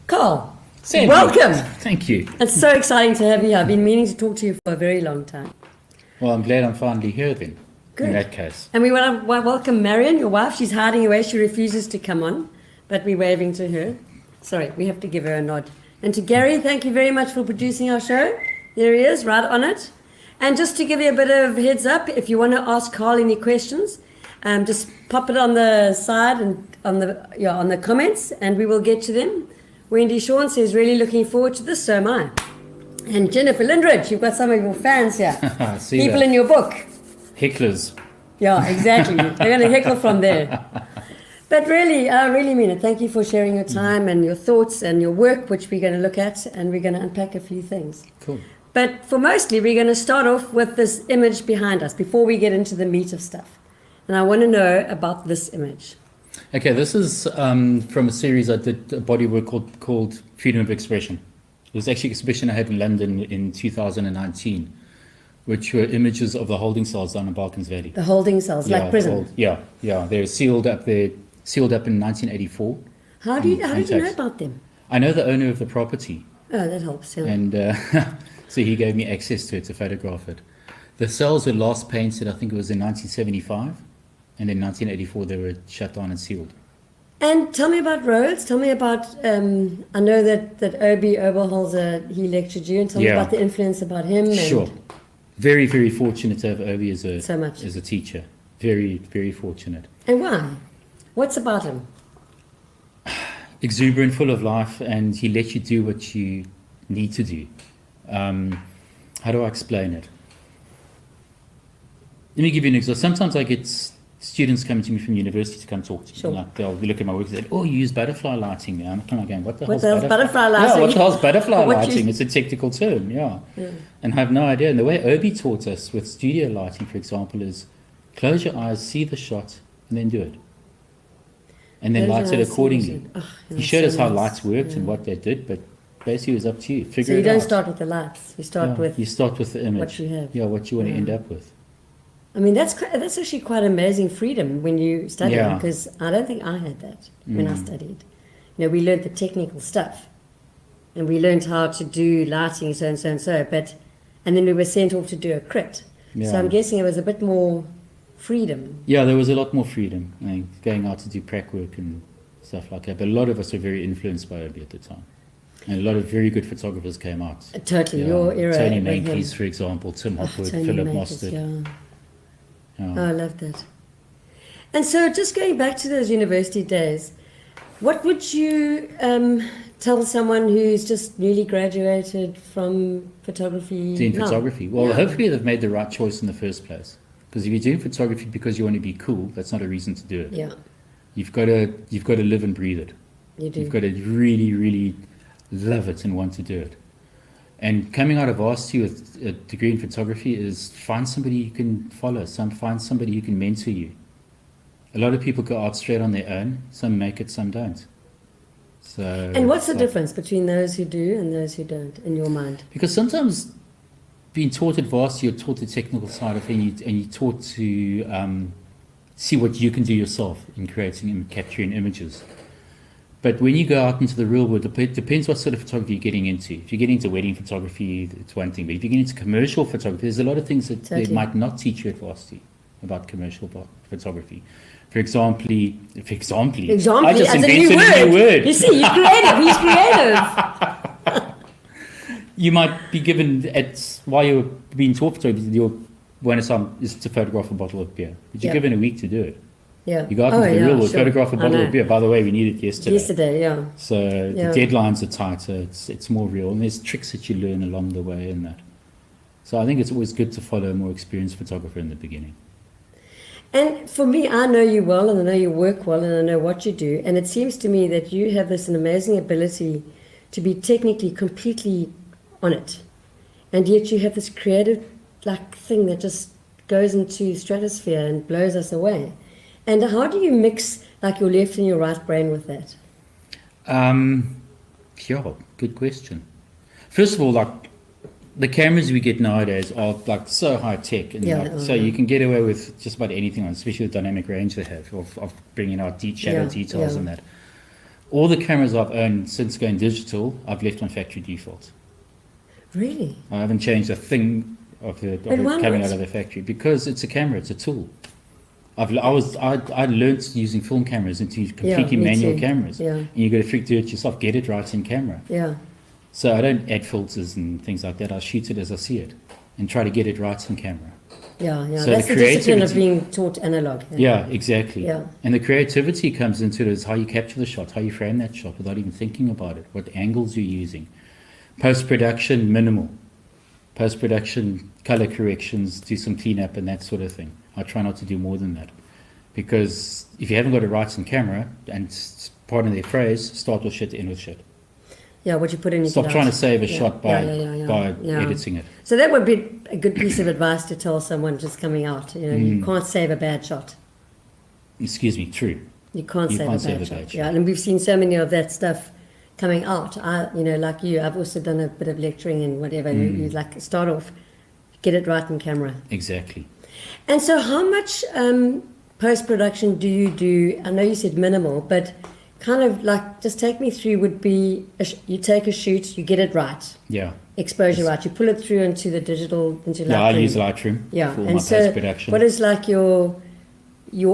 Carl, Sandy, welcome. Thank you. It's so exciting to have you here. I've been meaning to talk to you for a very long time. Well, I'm glad I'm finally here then, Good. in that case. And we want to welcome Marion, your wife. She's hiding away. She refuses to come on, but we're waving to her. Sorry, we have to give her a nod. And to Gary, thank you very much for producing our show. There he is, right on it. And just to give you a bit of heads up, if you want to ask Carl any questions, just pop it on the side and on the comments, and we will get to them. Wendy Shawn says, really looking forward to this, so am I. And Jennifer Lindridge, you've got some of your fans here. People in your book. Hecklers. Yeah, exactly. They're going to heckle from there. But really, I really mean it. Thank you for sharing your time and your thoughts and your work, which we're going to look at, and we're going to unpack a few things. Cool. But for mostly, we're going to start off with this image behind us before we get into the meat of stuff. And I want to know about this image. Okay, this is from a series I did, a body work called Freedom of Expression. It was actually an exhibition I had in London in 2019, which were images of the holding cells down in Balkans Valley. The holding cells, like prison. Yeah. They're sealed up in 1984. How did you know about them? I know the owner of the property. Oh, that helps. Yeah. And so he gave me access to it to photograph it. The cells were last painted, I think it was in 1975. And in 1984, they were shut down and sealed. And tell me about Rhodes. Tell me about, I know that Obi Oberholzer, he lectured you, and tell me about the influence about him. Sure. Very, very fortunate to have Obi as a teacher. Very, very fortunate. And why? What's about him? Exuberant, full of life, and he lets you do what you need to do. How do I explain it? Let me give you an example. Sometimes I get students coming to me from university to come talk to me. Sure. Like they'll look at my work and say, "Oh, you use butterfly lighting." I'm kind of going, "What the hell's butterfly lighting?" Yeah, what the hell's butterfly lighting? It's a technical term, yeah. And I have no idea. And the way Obi taught us with studio lighting, for example, is close your eyes, see the shot, and then do it. And then light it accordingly. He showed us how lights worked and what they did, but basically it was up to you. Figure it out. So you don't start with the lights. You start with the image. What you have. Yeah, what you want to end up with. I mean, that's actually quite amazing freedom when you study, because I don't think I had that when I studied. You know, we learned the technical stuff, and we learned how to do lighting, so and so and so, and then we were sent off to do a crit. Yeah. So I'm guessing it was a bit more freedom. Yeah, there was a lot more freedom, going out to do prac work and stuff like that. But a lot of us were very influenced by Obi at the time. And a lot of very good photographers came out. Totally, your era. Tony Mankeys, for example, Tim Hopwood, Philip Mostert. Yeah. Oh, I love that. And so just going back to those university days, what would you tell someone who's just newly graduated from photography? Doing photography? Well, hopefully they've made the right choice in the first place. Because if you're doing photography because you want to be cool, that's not a reason to do it. Yeah. You've got to live and breathe it. You do. You've got to really, really love it and want to do it. And coming out of varsity with a degree in photography is find somebody you can follow, find somebody who can mentor you. A lot of people go out straight on their own. Some make it, some don't. So. And what's the difference between those who do and those who don't, in your mind? Because sometimes being taught at varsity, you're taught the technical side of it, and you're taught to see what you can do yourself in creating and capturing images. But when you go out into the real world, it depends what sort of photography you're getting into. If you're getting into wedding photography, it's one thing. But if you get into commercial photography, there's a lot of things that they might not teach you at varsity about commercial photography. For example, I just invented a new word. You see, he's creative. He's creative. You might be given, while you're being taught photography, your one assignment is to photograph a bottle of beer. But you're given a week to do it. Yeah. You go out into the real world, photograph a bottle of beer. By the way, we need it yesterday. So the deadlines are tighter, it's more real, and there's tricks that you learn along the way in that. So I think it's always good to follow a more experienced photographer in the beginning. And for me, I know you well, and I know you work well, and I know what you do, and it seems to me that you have an amazing ability to be technically completely on it, and yet you have this creative thing that just goes into stratosphere and blows us away. And how do you mix your left and your right brain with that? Good question. First of all, the cameras we get nowadays are so high tech, and so you can get away with just about anything, especially the dynamic range they have of bringing out shadow details and that. All the cameras I've owned since going digital, I've left on factory default. Really? I haven't changed a thing of it coming out of the factory because it's a camera, it's a tool. I learned using film cameras into completely manual cameras. Yeah. And you got to do it yourself, get it right in camera. Yeah. So I don't add filters and things like that. I shoot it as I see it and try to get it right in camera. Yeah, yeah. So That's the discipline of being taught analog. Yeah, exactly. Yeah. And the creativity comes into it is how you capture the shot, how you frame that shot without even thinking about it, what angles you're using. Post-production, minimal. Post-production, color corrections, do some cleanup and that sort of thing. I try not to do more than that. Because if you haven't got it right in camera, and pardon their phrase, start with shit, end with shit. Yeah, what you put in. Stop trying to save a shot by Yeah. editing it. So that would be a good piece of advice to tell someone just coming out. You know, you can't save a bad shot. Excuse me, true. You can't save a bad shot. Yeah, and we've seen so many of that stuff coming out. Like you, I've also done a bit of lecturing and whatever. You like start off, get it right in camera. Exactly. And so, how much post-production do you do? I know you said minimal, but kind of like, just take me through, would be, you take a shoot, you get it right. Yeah. Exposure right. You pull it through into the digital, into Lightroom. Yeah, I use Lightroom for my post-production. What is like your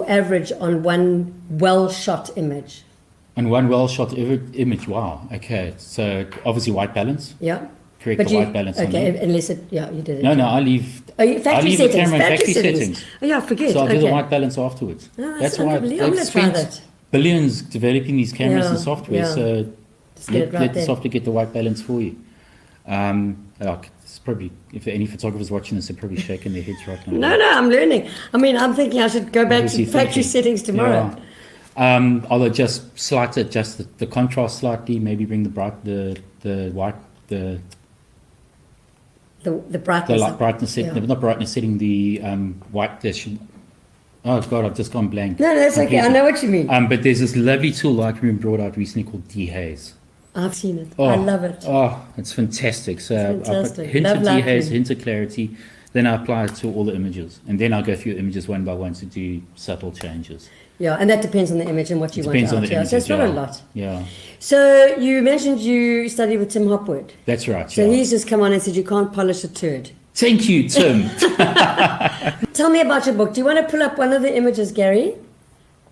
average on one well-shot image? On one well-shot image, wow. Okay, so obviously white balance. Yeah. Correct the white balance on there. Unless you did it. No, I leave. Factory the camera in factory settings. Oh yeah, forget. So I'll do the white balance afterwards. Oh, that's why I've spent billions developing these cameras and software. Yeah. So let the software get the white balance for you. It's probably, if there are any photographers watching this, they're probably shaking their heads right now. No, I'm learning. I mean, I'm thinking I should go back to factory settings tomorrow. Yeah. I'll adjust the contrast slightly. Maybe bring the brightness. The brightness setting, not brightness setting, the white. Oh God, I've just gone blank. No, that's okay. I know what you mean. But there's this lovely tool Lightroom brought out recently called dehaze. I've seen it. I love it. Oh, it's fantastic. So fantastic. I put hint of dehaze, hint of clarity, then I apply it to all the images, and then I'll go through images one by one to do subtle changes. Yeah, and that depends on the image and what you want to Depends on the image. So it's not a lot. Yeah. So you mentioned you studied with Tim Hopwood. That's right. So he's just come on and said you can't polish a turd. Thank you, Tim. Tell me about your book. Do you want to pull up one of the images, Gary?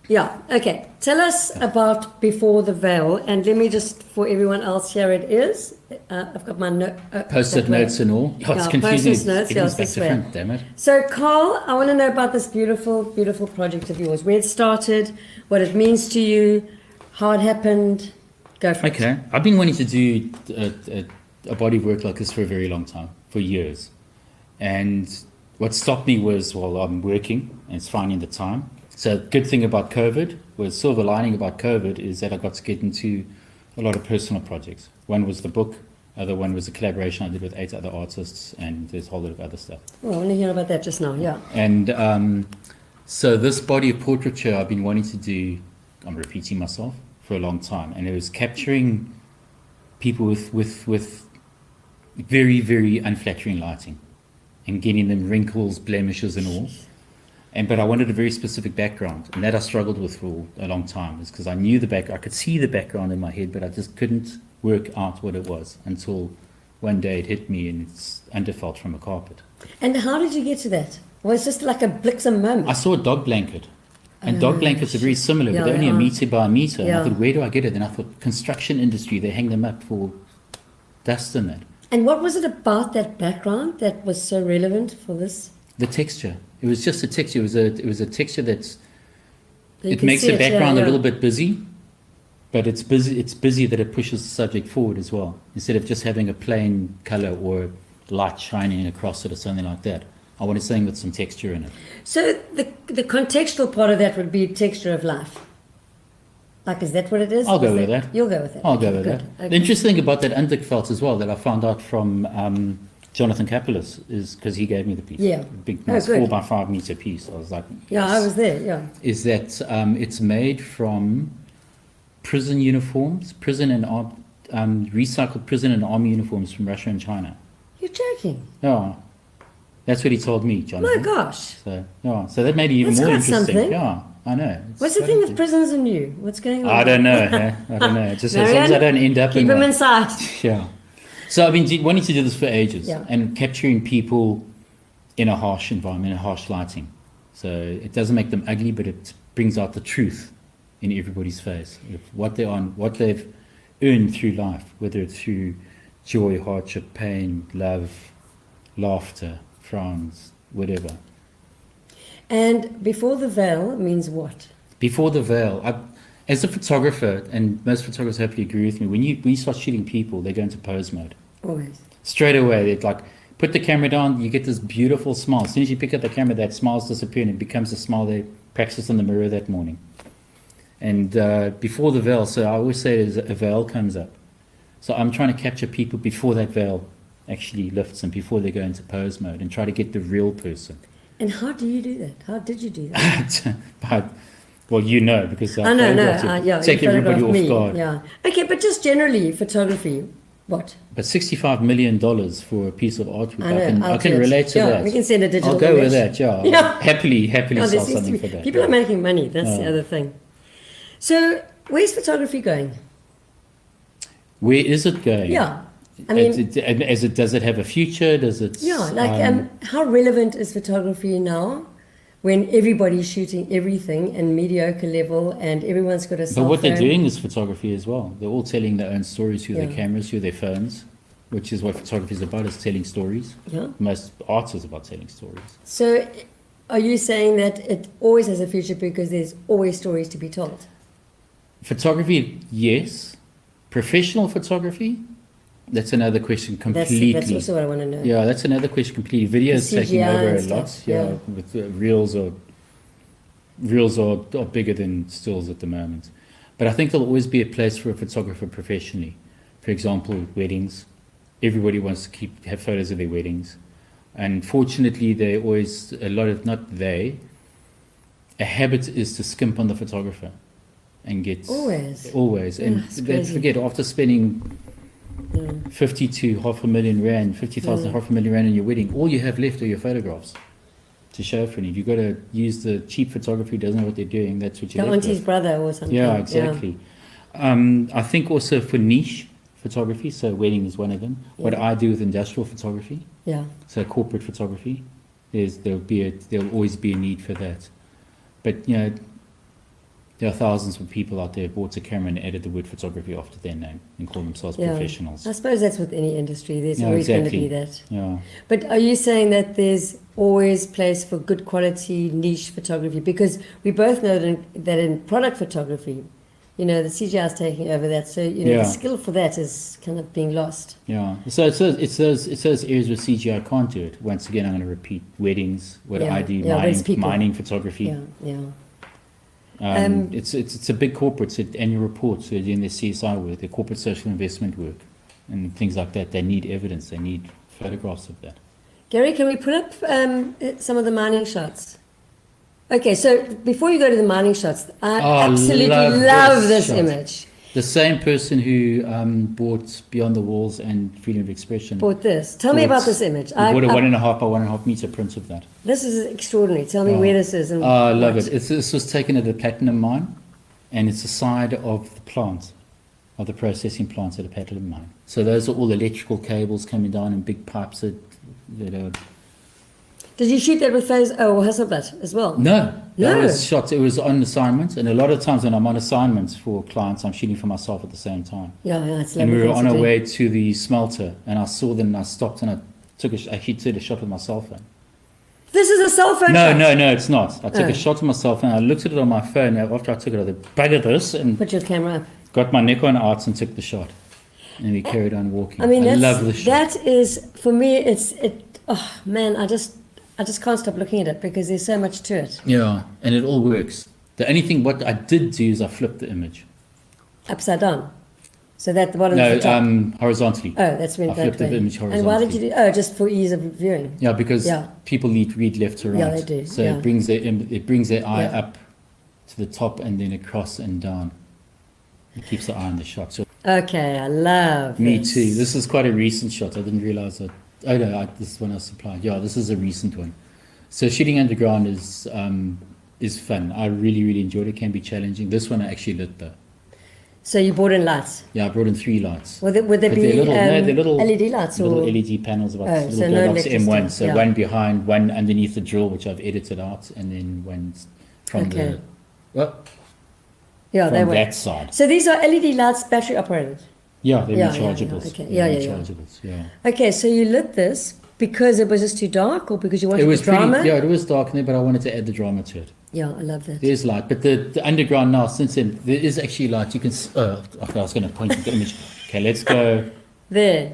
Yeah, okay. Tell us about Before the Veil, and let me just, for everyone else, here it is. I've got my post-it notes and all. Oh, it's confusing. Post-it notes, it's back to front, damn it. So, Karl, I want to know about this beautiful, beautiful project of yours. Where it started, what it means to you, how it happened. Go for it. Okay. I've been wanting to do a body of work like this for a very long time, for years. And what stopped me was, well, I'm working and it's finding the time. So good thing about COVID, was silver lining about COVID, is that I got to get into a lot of personal projects. One was the book, other one was a collaboration I did with 8 other artists, and there's a whole lot of other stuff. Well, I want to hear about that just now, yeah. And so this body of portraiture I've been wanting to do, I'm repeating myself, for a long time. And it was capturing people with very, very unflattering lighting and getting them wrinkles, blemishes and all. But I wanted a very specific background, and that I struggled with for a long time, is because I knew the background, I could see the background in my head, but I just couldn't work out what it was until one day it hit me and it's underfelt from a carpet. And how did you get to that? Well, it's just like a bliksome moment. I saw a dog blanket, and dog blankets are very similar, but they're only a meter by a meter. And I thought, where do I get it? And I thought, construction industry, they hang them up for dust and that. And what was it about that background that was so relevant for this? The texture. It was just a texture. It was a texture it makes the background a little bit busy, but it's busy that it pushes the subject forward as well. Instead of just having a plain color or light shining across it or something like that, I wanted something with some texture in it. So the contextual part of that would be texture of life. Like, is that what it is? I'll go with that. You'll go with that. I'll go with that. Okay. The interesting thing about that underfelt as well, that I found out from Jonathan Kapelis, is because he gave me the piece. Yeah. Big, nice 4 by 5 meter piece. I was like, yeah, I was there. Yeah. Is that it's made from prison uniforms, recycled prison and army uniforms from Russia and China. You're joking? Yeah. That's what he told me, Jonathan. My gosh. So that made it even more interesting. Something. Yeah. I know. What's the thing with prisons and you? What's going on? I don't know. I don't know. Just as long as I don't end up keep in them one. in sight. Yeah. So I've been wanting to do this for ages, Yeah. and capturing people in a harsh environment, in a harsh lighting. So it doesn't make them ugly, but it brings out the truth in everybody's face of what they're on, what they've earned through life, whether it's through joy, hardship, pain, love, laughter, frowns, whatever. And before the veil means what? Before the veil, as a photographer, and most photographers hopefully agree with me, when you start shooting people, they go into pose mode. Always. Straight away, they'd like put the camera down, you get this beautiful smile. As soon as you pick up the camera, that smile's disappear and it becomes a smile they practiced in the mirror that morning. And before the veil, so I always say is a veil comes up. So I'm trying to capture people before that veil actually lifts and before they go into pose mode and try to get the real person. And how do you do that? How did you do that? But, well, you know, because I know, yeah, take you everybody photographed off me, guard. Yeah. Okay, but just generally, photography, what? But $65 million for a piece of artwork, I know, I can relate to that. We can send a digital I'll go image. with that, yeah. Yeah. Happily Oh, sell something for that. People are making money, that's the other thing. So, where's photography going? Where is it going? Yeah. I mean, does it have a future? Does it? yeah, like how relevant is photography now when everybody's shooting everything in mediocre level and everyone's got a cell But what phone? they're doing is photography as well. They're all telling their own stories through their Yeah. cameras, through their phones, which is what photography is about, is telling stories. Yeah. Most art is about telling stories. So, are you saying that it always has a future because there's always stories to be told? Photography, yes. Professional photography, that's another question completely. That's also what I want to know. Yeah, that's another question completely. Video is The taking CGI over a and lot. stuff, Yeah, yeah. with reels are bigger than stills at the moment. But I think there'll always be a place for a photographer professionally. For example, weddings. Everybody wants to have photos of their weddings. And fortunately, they always, a habit is to skimp on the photographer and get... Always. And That's don't crazy. forget, after spending 50 to $500,000 rand, 50,000, $500,000 rand in your wedding, all you have left are your photographs to show for it. You've got to use the cheap photography who doesn't know what they're doing. That's what you're The left auntie's with. brother or something. Yeah, exactly. I think also for niche photography, so wedding is one of them. What I do with industrial photography, Yeah. so corporate photography, there'll always be a need for that. But you know, there are thousands of people out there who bought a camera and added the word photography after their name and call themselves Yeah. professionals. I suppose that's with any industry. There's Yeah, always going to exactly. be that. Yeah. But are you saying that there's always place for good quality niche photography? Because we both know that in product photography, you know, the CGI is taking over that. So, you know, Yeah. the skill for that is kind of being lost. Yeah, so it's those areas where CGI can't do it. Once again, I'm going to repeat weddings, what Yeah, I do, yeah, but it's people. mining photography. Yeah. It's a big corporate, it's annual reports, they're doing their CSI work, their corporate social investment work, and things like that. They need evidence, they need photographs of that. Gary, can we put up some of the mining shots? Okay, so before you go to the mining shots, I absolutely love this shot. image. The same person who bought Beyond the Walls and Freedom of Expression. Bought this. Tell me about this image. We bought a 1.5 by 1.5 meter print of that. This is extraordinary. Tell me where this is. And I love what. it. This was taken at a platinum mine, and it's the side of the plant, of the processing plants at a platinum mine. So those are all electrical cables coming down and big pipes that are... Did you shoot that with Hasselblad as well? No, that No. was shot. It was on assignment, and a lot of times when I'm on assignments for clients, I'm shooting for myself at the same time. Yeah, it's And we lovely were thing on to our do. way to the smelter, and I saw them, and I stopped, and I actually took a shot with my cell phone. This is a cell phone No, shot. no, it's not. I took Oh. a shot with my cell phone. I looked at it on my phone. And after I took it, I thought, bugger this, and Put your camera up. got my Nikon out and took the shot. And we carried on walking. I mean, I love the shot. that is, for me, oh man, I just can't stop looking at it because there's so much to it. Yeah, and it all works. The only thing, what I did do is I flipped the image. Upside down. So that the bottom No, is the top. horizontly. Oh, that's when I flipped the image And why did horizontally. you do? Oh, just for ease of viewing. Yeah, because Yeah. people read left to right. Yeah, they do, So yeah. it brings their eye Yeah. up to the top and then across and down. It keeps the eye on the shot. So Okay, I love me this. too. This is quite a recent shot. I didn't realize that. Oh no, this is one I supplied. Yeah, this is a recent one. So shooting underground is is fun. I really, really enjoyed it. It can be challenging. This one I actually lit though. So you brought in lights. Yeah, I brought in 3 lights. Would there But be they're little LED lights little or LED panels about Oh, little so no Godox M1. electricity, So yeah. one behind, one underneath the drill, which I've edited out, and then one from Okay. from they were. that side. So these are LED lights, battery operated. Yeah, they're Yeah, rechargeables. okay. They're Yeah. rechargeables. Yeah. Okay, so you lit this because it was just too dark, or because you wanted It was the drama? pretty. Yeah, it was dark in there, but I wanted to add the drama to it. Yeah, I love that. There's light, but the underground now, since then, there is actually light. You can. Okay, I was going to point to the image. Okay, let's go. There.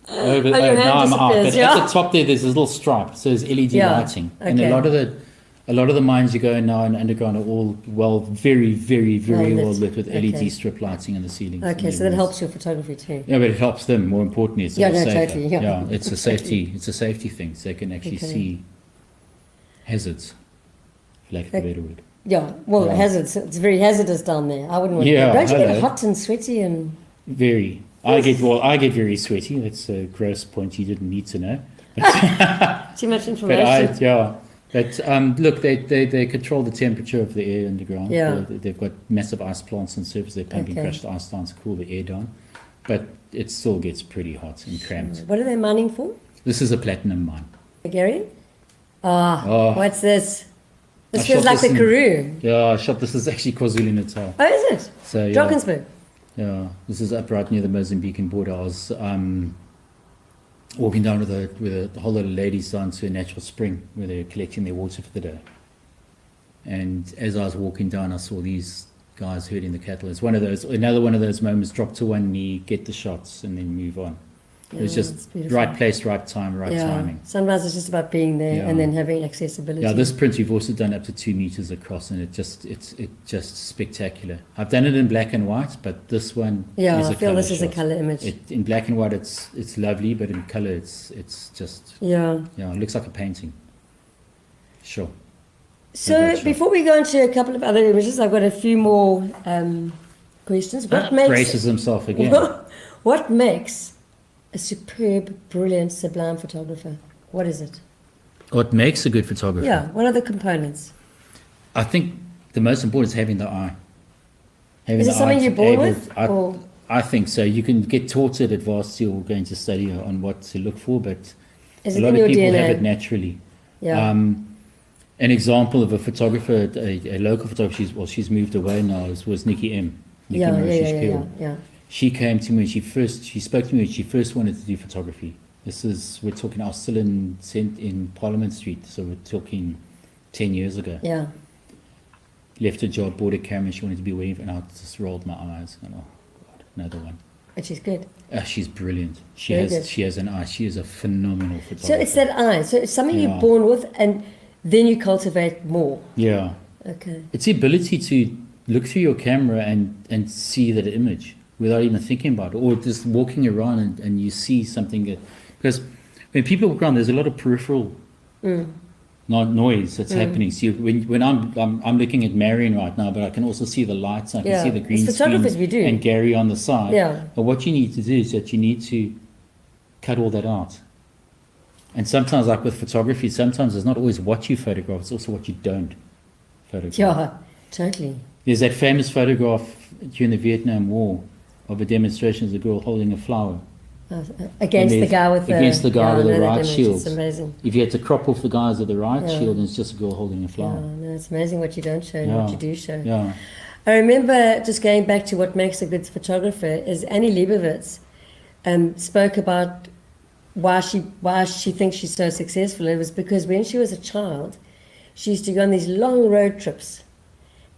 Over, Oh, your hand now I'm out. But disappears, yeah. at the top there, there's this little stripe. So there's LED Yeah, lighting, and okay. a lot of the mines you go in now in underground are all very, very, very Well well lit. lit with Okay. LED strip lighting in the ceilings. and Okay, so that everything. helps your photography too. Yeah, but it helps them. More importantly, it's a Yeah, lot no, safer. totally, yeah. It's a safety. It's a safety thing, so they can actually Okay. see hazards, for lack of a better word. Yeah, well, Yeah. hazards. It's very hazardous down there. I wouldn't want Yeah, to. Don't you get hello. hot and sweaty and? Very. I get very sweaty. That's a gross point you didn't need to know. Too much But information. look, they control the temperature of the air underground. Yeah. They've got massive ice plants on the surface. They're pumping Okay. crushed ice down to cool the air down. But it still gets pretty hot and cramped. What are they mining for? This is a platinum mine. Gary? Ah, Oh. what's this? This I feels shot like the this in- Karoo. Yeah, this is actually KwaZulu-Natal. Oh, is it? So yeah, Drakensberg. yeah, this is up right near the Mozambican border. I was walking down with a whole lot of ladies down to a natural spring where they're collecting their water for the day. And as I was walking down, I saw these guys herding the cattle. It's another one of those moments, drop to one knee, get the shots, and then move on. It was Yeah, it's just beautiful. right place, right time, right Yeah. timing. Sometimes it's just about being there Yeah. and then having accessibility. Yeah, this print we've also done up to 2 meters across, and it's just spectacular. I've done it in black and white, but this one Yeah, is I a feel colour this is a shot. colour image. In black and white, it's lovely, but in color, it's just Yeah. it looks like a painting. Sure. So that's right. before we go into a couple of other images, I've got a few more questions. What makes Braces himself again. what makes a superb, brilliant, sublime photographer? What is it? What makes a good photographer? Yeah. What are the components? I think the most important is having the eye. Having Is it the something eye you're to born able- with, or- I think so. You can get taught it at varsity or going to study on what to look for, but Is a it lot in of your people DNA? have it naturally. Yeah. An example of a photographer, a local photographer, she's moved away now, was Nikki M. Nikki yeah, Marishish yeah, Kill. yeah. She came to me, she spoke to me when she first wanted to do photography. We're talking, I was still in Parliament Street, so we're talking 10 years ago. Yeah. Left her job, bought a camera, she wanted to be wave, and I just rolled my eyes. And, oh, God, another one. But she's good. She's brilliant. Very good. She has an eye. She is a phenomenal photographer. So it's that eye. So it's something Yeah. you're born with, and then you cultivate more. Yeah. Okay. It's the ability to look through your camera and see that image without even thinking about it, or just walking around and you see something that, because when people walk around, there's a lot of peripheral noise that's happening. So when I'm looking at Marion right now, but I can also see the lights, I can Yeah. see the green As photographers, screen we do. and Gary on the side. Yeah. But what you need to do is that you need to cut all that out. And sometimes, like with photography, sometimes it's not always what you photograph, it's also what you don't photograph. Yeah, totally. There's that famous photograph during the Vietnam War of a demonstration of a girl holding a flower. Against the guy with the Against the guy with I the know that right image. shield. It's amazing. If you had to crop off the guys with the right Yeah. shield, and it's just a girl holding a Yeah, flower. no, it's amazing what you don't show and what you do show. Yeah. I remember just going back to what makes a good photographer is Annie Leibovitz spoke about why she thinks she's so successful. It was because when she was a child, she used to go on these long road trips,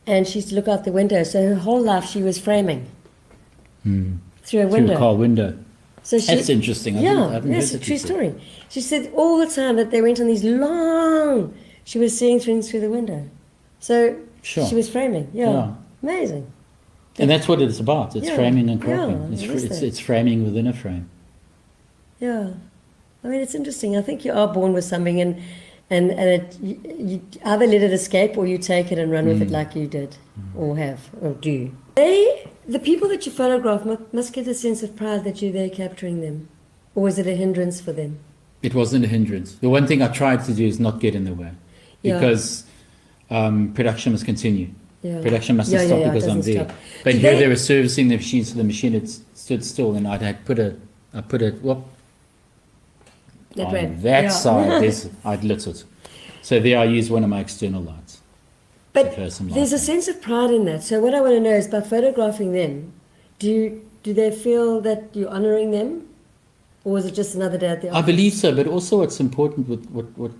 and she used to look out the window. So her whole life she was framing through a Through window. a car window. So That's interesting. I haven't it's heard a that true before. story. She said all the time that they went on these long. She was seeing things through the window, so Sure. she was framing. Yeah. Amazing. And that's what it's about. It's Yeah. framing and cropping. Yeah, it is that. It's framing within a frame. Yeah, I mean it's interesting. I think you are born with something, and you either let it escape or you take it and run with it like you did, or have, or do. The people that you photograph must get a sense of pride that you're there capturing them, or is it a hindrance for them? It wasn't a hindrance. The one thing I tried to do is not get in the way, Yeah. because production must continue. Yeah. Production must Yeah, stop yeah, it because I'm doesn't there. stop. But Do here they- they were servicing the machine, so the machine had stood still, and I put it well, That on ran. that Yeah. side, I'd lit it. So there I used one of my external lights. But for some there's a lighting. sense of pride in that. So what I want to know is, by photographing them, do they feel that you're honouring them, or is it just another day at the office? I believe so, but also what's important with what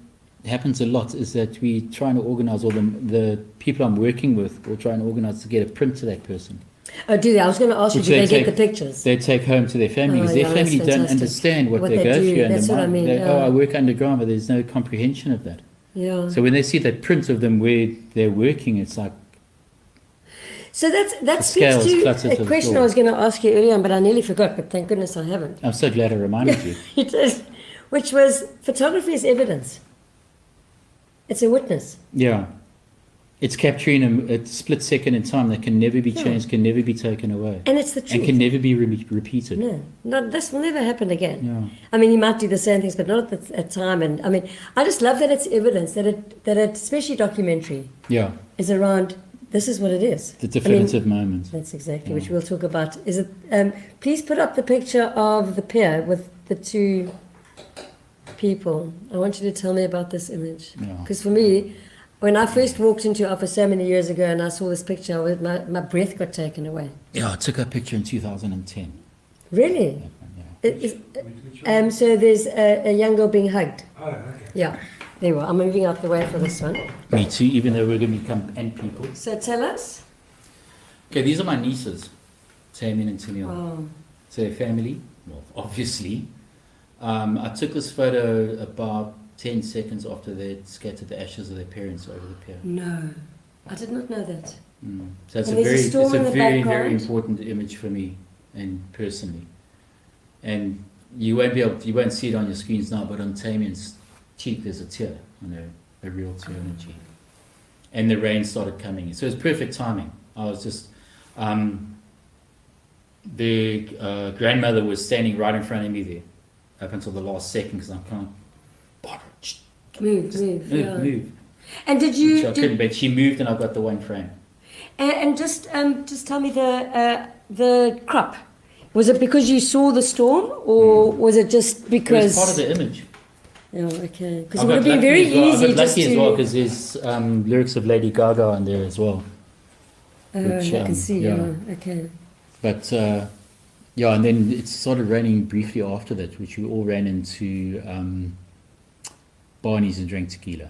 happens a lot is that we try to organise, or the people I'm working with will try and organise to get a print to that person. Oh, do they? I was going to ask you, Which do they they get the pictures? They take home to their family, because their yeah, family that's don't fantastic. understand what they they go do. through. That's what I mean. They, Yeah. oh, I work underground, but there's no comprehension of that. Yeah. So when they see that print of them where they're working, it's like, So that The speaks scales to flutter to a the question floor. I was going to ask you earlier on, but I nearly forgot, but thank goodness I haven't. I'm so glad I reminded you. You did. Which was, photography is evidence. It's a witness. Yeah. It's capturing a split second in time that can never be Yeah. changed, can never be taken away, And it's the truth. and can never be repeated. No, this will never happen again. Yeah. I mean, he might do the same things, but not at the time. And I mean, I just love that it's evidence, that it, especially documentary, Yeah. is around, this is what it is. The definitive moment. That's exactly Yeah. which we'll talk about. Is it? Please put up the picture of the pier with the two people. I want you to tell me about this image. Yeah. Because for me, when I first walked into your office so many years ago and I saw this picture, my breath got taken away. Yeah, I took a picture in 2010. Really? Yeah. It is, so there's a young girl being hugged. Oh, okay. Yeah. There we are. I'm moving out the way for this one. Me too, even though we're going to become ant people. So tell us. Okay, these are my nieces, Tammy and Tennille. Oh, So their family, well, obviously. I took this photo about 10 seconds after they'd scattered the ashes of their parents over the pier. no. I did not know that. So it's And a there's a very, storm it's a in the very, very background. important image for me, and personally. And you won't see it on your screens now, but on Tamien's cheek there's a tear, a real tear on her cheek. And the rain started coming in, so it was perfect timing. I was just, the grandmother was standing right in front of me there, up until the last second, because I'm kind of, Barbara, Move. move. And did Which you? I couldn't, but she moved, and I got the one frame. And just tell me the crop. Was it because you saw the storm, or was it just It because? was part of the image. Yeah, okay. Because I it would have got been very lucky as well. easy I got just lucky to. as well, because there's lyrics of Lady Gaga on there as well. which, I can see. yeah. Yeah. Okay. But yeah, and then it started raining briefly after that, which we all ran into Barney's and drank tequila,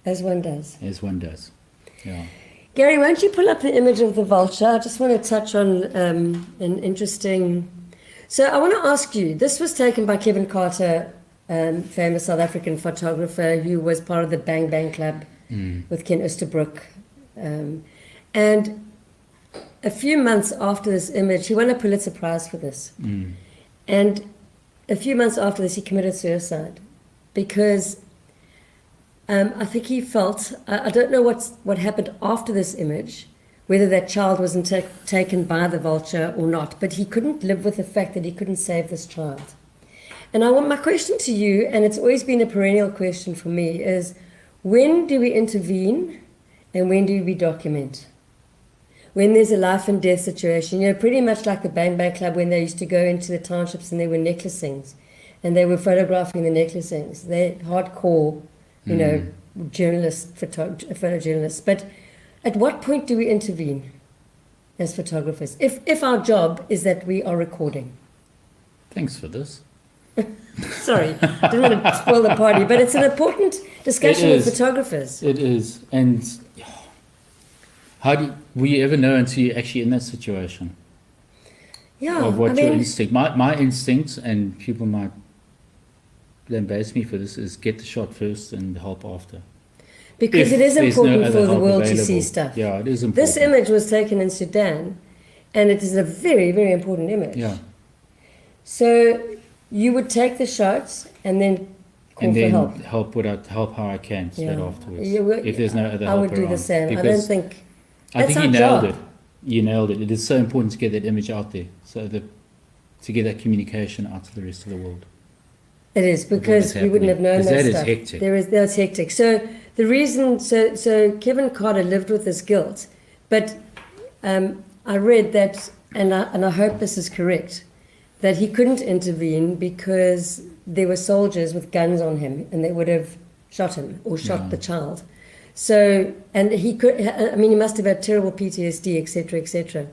As one does. as one does. Yeah. Gary, won't you pull up the image of the vulture? I just want to touch on an interesting. So I want to ask you. This was taken by Kevin Carter, famous South African photographer who was part of the Bang Bang Club with Ken Oosterbrook, and a few months after this image, he won a Pulitzer Prize for this. And a few months after this, he committed suicide because I think he felt, I don't know what happened after this image, whether that child wasn't taken by the vulture or not, but he couldn't live with the fact that he couldn't save this child. And I want my question to you, and it's always been a perennial question for me, is when do we intervene and when do we document? When there's a life and death situation, pretty much like the Bang Bang Club when they used to go into the townships and they were necklacings and they were photographing the necklacings. They're hardcore, journalists, photojournalists. But at what point do we intervene as photographers? If our job is that we are recording. Thanks for this. Sorry, I didn't want to spoil the party, but it's an important discussion with is. photographers. It is. And how will you ever know until you're actually in that situation Yeah, of what I your mean, instinct? My instinct, and people might embarrass me for this, is get the shot first and help after. because If it is there's no important other for the help world to available. see stuff. Yeah, it is important. This image was taken in Sudan, and it is a very, very important image. Yeah. So you would take the shots and then call And for then help. help how I can to that Yeah. afterwards. You would- If there's no other I help would do the around. same. I don't Because think I that's think you our nailed job. it. You nailed it. It is so important to get that image out there, so that to get that communication out to the rest of the world. It is, because is we wouldn't have known happening. that Because that is stuff. hectic. That's hectic. So the reason, so Kevin Carter lived with this guilt, but I read that, and I hope this is correct, that he couldn't intervene because there were soldiers with guns on him, and they would have shot him or shot the child. So, and he could, I mean, he must have had terrible PTSD, etc., etc.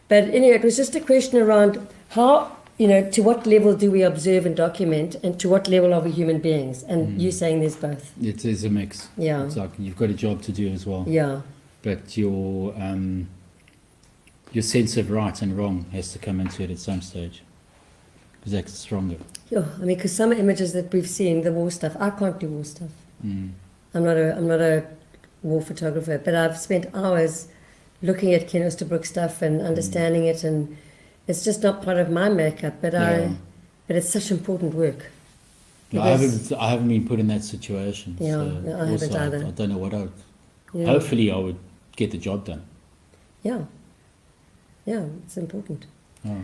But anyway, it was just a question around how, to what level do we observe and document, and to what level are we human beings? And you saying there's both. It is a mix. Yeah. It's like you've got a job to do as well. Yeah. But your sense of right and wrong has to come into it at some stage, because that's stronger. Yeah, I mean, because some images that we've seen, the war stuff, I can't do war stuff. I'm not a war photographer, but I've spent hours looking at Ken Oosterbrook stuff and understanding it, and it's just not part of my makeup. But but it's such important work. No, I haven't been put in that situation. Yeah, so no, I haven't either. I don't know what I would. Yeah. Hopefully, I would get the job done. Yeah, it's important. Oh.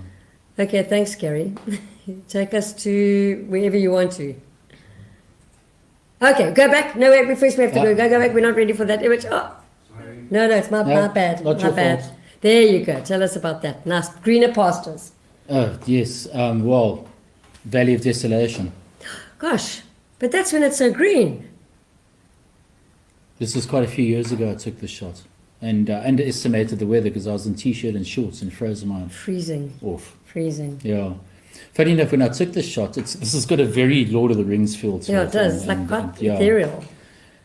Okay, thanks, Gary. Take us to wherever you want to. Okay, go back. No, wait, first we have to go. Go back. We're not ready for that image. Oh. Sorry. No, it's my bad. Not My your bad. fault. There you go. Tell us about that. Nice. Greener pastures. Oh, yes. Well, Valley of Desolation. Gosh, but that's when it's so green. This was quite a few years ago I took this shot. And underestimated the weather because I was in t-shirt and shorts and froze my Freezing. off. Freezing. Yeah. Funny enough, when I took this shot, this has got a very Lord of the Rings feel to it. Yeah, it does. It's like quite ethereal.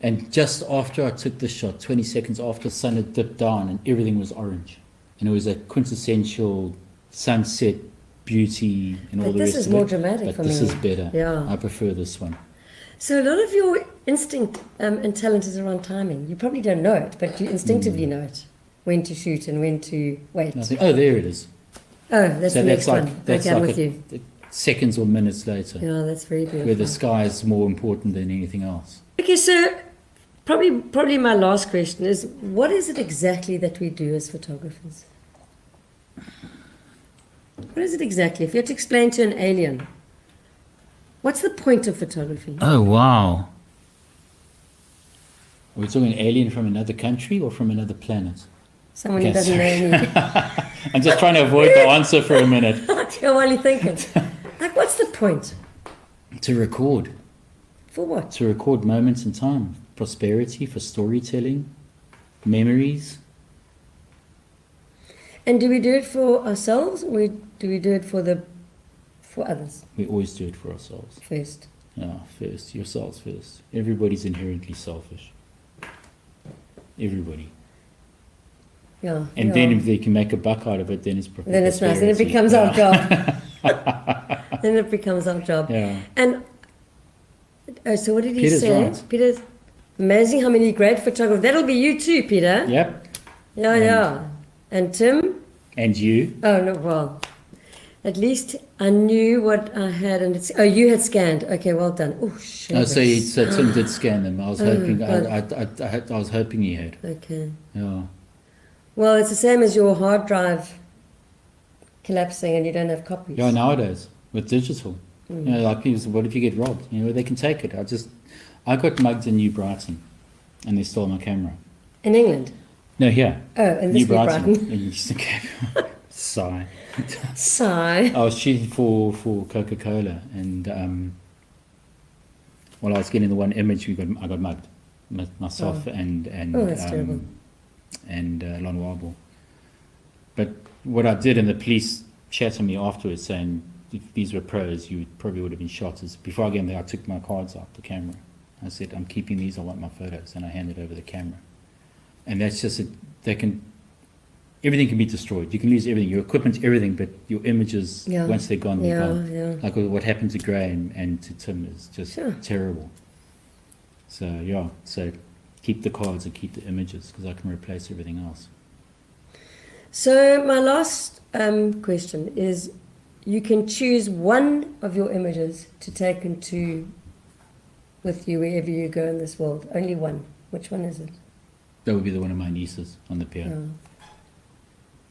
And just after I took the shot, 20 seconds after the sun had dipped down and everything was orange. And it was a quintessential sunset beauty and all But the this rest is of it. more dramatic But for this me. is better. Yeah. I prefer this one. So a lot of your instinct and talent is around timing. You probably don't know it, but you instinctively know it. When to shoot and when to wait. And I think, oh, there it is. Oh, that's So the next like, one. that's Okay, I'm like with you. seconds or minutes later, Yeah, that's very beautiful. where the sky is more important than anything else. Okay, so probably my last question is, what is it exactly that we do as photographers? What is it exactly? If you had to explain to an alien, what's the point of photography? Oh, wow. Are we talking alien from another country or from another planet? Someone who Okay, doesn't know me. I'm just trying to avoid the answer for a minute. You're only thinking. Like, what's the point? To record. For what? To record moments in time. Prosperity, for storytelling, memories. And do we do it for ourselves, or do we do it for others We always do it for ourselves. first? Yeah, first. Yourselves first. Everybody's inherently selfish. Everybody. Yeah. And yeah. then if they can make a buck out of it, then it's Then it's nice. Then it prosperity. becomes Yeah. our job. Then it becomes our job. Yeah. And so what did he Peter's say? right. Peter's amazing how many great photographers. That'll be you too, Peter. Yep. Yeah, yeah. And Tim? And you? Oh, no, well, at least I knew what I had. And it's, you had scanned. Okay, well done. Oh, shit. Oh, so Tim did scan them. I was hoping. God. I was hoping he had. Okay. Yeah. Well, it's the same as your hard drive collapsing and you don't have copies. Yeah. Nowadays with digital, like people say, what if you get robbed? They can take it. I got mugged in New Brighton, and they stole my camera. In England? No, here. Oh, in this New Brighton. In Eastern Cape. Sigh. Sigh. I was shooting for Coca-Cola, and while I was getting the one image, I got mugged. Myself and Oh, that's terrible. And Lon Wabble. But what I did, and the police chatted me afterwards saying, if these were pros, you probably would have been shot. Before I gave them there, I took my cards out, the camera. I said, I'm keeping these, I want my photos, and I handed over the camera. And that's just everything can be destroyed. You can lose everything, your equipment, everything, but your images, once they're gone, they're gone. Yeah. Like what happened to Graham and to Tim is just terrible. So, so keep the cards and keep the images, because I can replace everything else. So my last question is, you can choose one of your images to take with you wherever you go in this world. Only one. Which one is it? That would be the one of my nieces on the pier. Yeah.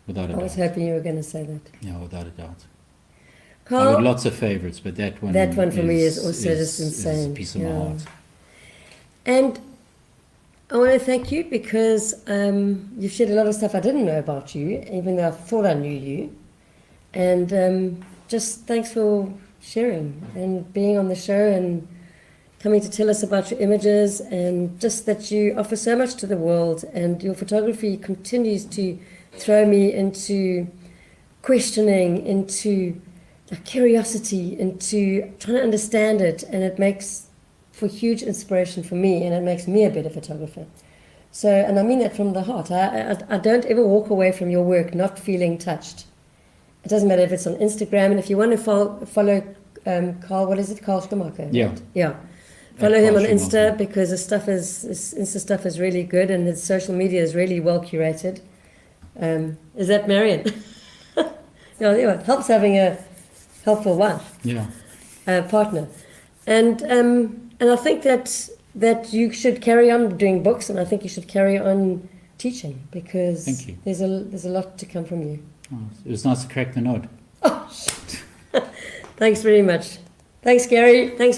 Without a I doubt. was hoping you were going to say that. Yeah, without a doubt. I've Carl, got lots of favourites, but that one that one for me is also just is insane. a piece of my heart. And I want to thank you because you've shared a lot of stuff I didn't know about you, even though I thought I knew you. And just thanks for sharing and being on the show and coming to tell us about your images, and just that you offer so much to the world, and your photography continues to throw me into questioning, into curiosity, into trying to understand it, and it makes for huge inspiration for me, and it makes me a better photographer. So, and I mean that from the heart. I don't ever walk away from your work not feeling touched. It doesn't matter if it's on Instagram, and if you want to follow Karl, what is it, Karl Schoemaker? Yeah. Right? Yeah. Follow him on Karl Insta, Schoemaker. because his Insta stuff is really good, and his social media is really well curated. Is that Marion? Yeah, it helps having a helpful wife, Yeah. partner, and I think that you should carry on doing books, and I think you should carry on teaching, because Thank you. there's a lot to come from you. Oh, it was nice to crack the nod. Oh, shit. Thanks very much. Thanks, Gary. Thanks,